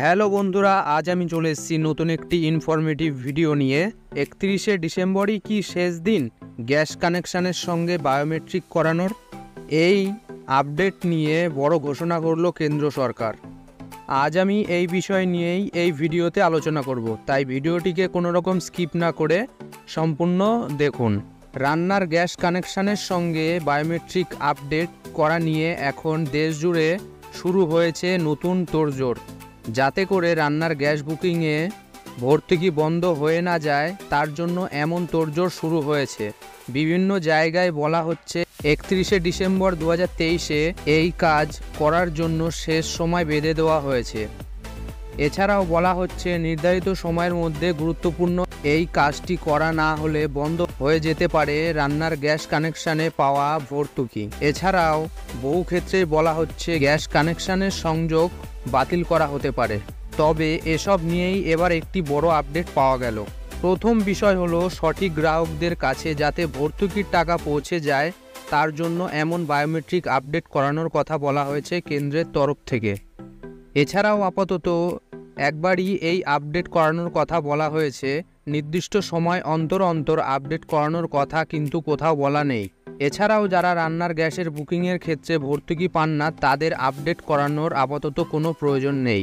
Hello বন্ধুরা, আজ আমি চলে এসেছি নতুন একটি ইনফরমেটিভ ভিডিও নিয়ে। 31শে ডিসেম্বরই কি শেষ দিন গ্যাস কানেকশানের সঙ্গে বায়োমেট্রিক করানোর? এই আপডেট নিয়ে বড় ঘোষণা করলো কেন্দ্র সরকার। আজ আমি এই বিষয় নিয়েই এই ভিডিওতে আলোচনা করব, তাই ভিডিওটিকে কোনো রকম স্কিপ না করে সম্পূর্ণ দেখুন। রান্নার গ্যাস কানেকশানের সঙ্গে বায়োমেট্রিক আপডেট করা নিয়ে এখন দেশ জুড়ে শুরু হয়েছে নতুন তোড়জোড়, যাতে করে রান্নার গ্যাস বুকিংয়ে ভর্তুকি বন্ধ হয়ে না যায়, তার জন্য এমন তোড়জোড় শুরু হয়েছে। বিভিন্ন জায়গায় বলা হচ্ছে 31শে ডিসেম্বর 2023-এ এই কাজ করার জন্য শেষ সময় বেঁধে দেওয়া হয়েছে। এছাড়াও বলা হচ্ছে নির্ধারিত সময়ের মধ্যে গুরুত্বপূর্ণ এই কাজটি করা না হলে বন্ধ হয়ে যেতে পারে রান্নার গ্যাস কানেকশানে পাওয়া ভর্তুকি। এছাড়াও বহু ক্ষেত্রে বলা হচ্ছে গ্যাস কানেকশানের সংযোগ বাতিল করা হতে পারে। তবে এসব নিয়েই এবার একটি বড় আপডেট পাওয়া গেল। প্রথম বিষয় হলো সঠিক গ্রাহকদের কাছে যাতে ভর্তুকির টাকা পৌঁছে যায়, তার জন্য এমন বায়োমেট্রিক আপডেট করানোর কথা বলা হয়েছে কেন্দ্রের তরফ থেকে। এছাড়াও আপাতত একবারই এই আপডেট করানোর কথা বলা হয়েছে, নির্দিষ্ট সময় অন্তর অন্তর আপডেট করানোর কথা কিন্তু কোথাও বলা নেই। এছাড়াও যারা রান্নার গ্যাসের বুকিংয়ের ক্ষেত্রে ভর্তুকি পান না, তাদের আপডেট করানোর আপাতত কোনো প্রয়োজন নেই।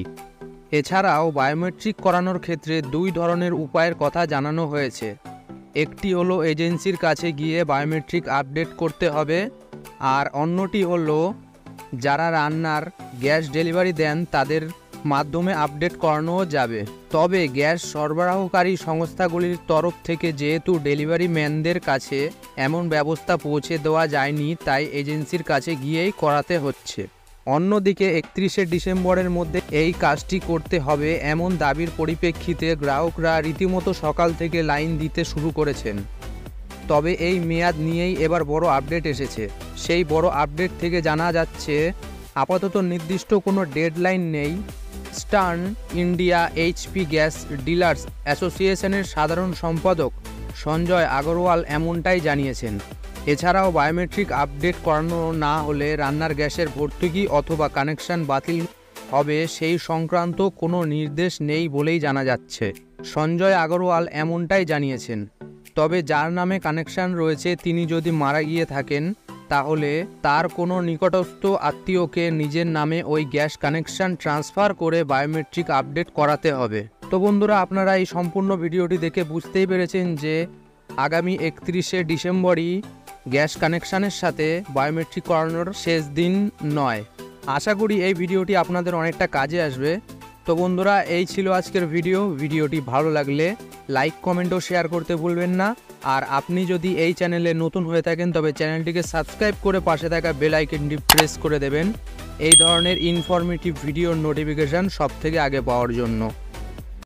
এছাড়াও বায়োমেট্রিক করানোর ক্ষেত্রে দুই ধরনের উপায়ের কথা জানানো হয়েছে। একটি হলো এজেন্সির কাছে গিয়ে বায়োমেট্রিক আপডেট করতে হবে, আর অন্যটি হলো যারা রান্নার গ্যাস ডেলিভারি দেন তাদের মাধ্যমে আপডেট করানোও যাবে। তবে গ্যাস সরবরাহকারী সংস্থাগুলির তরফ থেকে যেহেতু ডেলিভারি ম্যানদের কাছে এমন ব্যবস্থা পৌঁছে দেওয়া যায়নি, তাই এজেন্সির কাছে গিয়েই করাতে হচ্ছে। অন্যদিকে 31শে ডিসেম্বরের মধ্যে এই কাজটি করতে হবে এমন দাবির পরিপ্রেক্ষিতে গ্রাহকরা রীতিমতো সকাল থেকে লাইন দিতে শুরু করেছেন। তবে এই মেয়াদ নিয়েই এবার বড় আপডেট এসেছে। সেই বড় আপডেট থেকে জানা যাচ্ছে আপাতত নির্দিষ্ট কোনো ডেডলাইন নেই। Eastern India HP gas dealers অ্যাসোসিয়েশনের সাধারণ সম্পাদক সঞ্জয় আগরওয়াল এমনটাই জানিয়েছেন। এছাড়াও বায়োমেট্রিক আপডেট করানো না হলে রান্নার গ্যাসের ভর্তুকি অথবা কানেকশন বাতিল হবে সেই সংক্রান্ত কোনো নির্দেশ নেই বলেই জানা যাচ্ছে। সঞ্জয় আগরওয়াল এমনটাই জানিয়েছেন। তবে যার নামে কানেকশন রয়েছে তিনি যদি মারা গিয়ে থাকেন, তাহলে তার কোনো নিকটস্থ আত্মীয়কে নিজের নামে ওই গ্যাস কানেকশন ট্রান্সফার করে বায়োমেট্রিক আপডেট করাতে হবে। তো বন্ধুরা, আপনারা এই সম্পূর্ণ ভিডিওটি দেখে বুঝতেই পেরেছেন যে আগামী 31শে ডিসেম্বরই গ্যাস কানেকশানের সাথে বায়োমেট্রিক করানোর শেষ দিন নয়। আশা করি এই ভিডিওটি আপনাদের অনেকটা কাজে আসবে। তো বন্ধুরা, এই ছিল আজকের ভিডিওটি ভালো লাগলে লাইক, কমেন্ট ও শেয়ার করতে ভুলবেন না। আর আপনি যদি এই চ্যানেলে নতুন হয়ে থাকেন তবে চ্যানেলটিকে সাবস্ক্রাইব করে পাশে থাকা বেল আইকনটি প্রেস করে দেবেন এই ধরনের ইনফরমেটিভ ভিডিওর নোটিফিকেশান সবথেকে আগে পাওয়ার জন্য।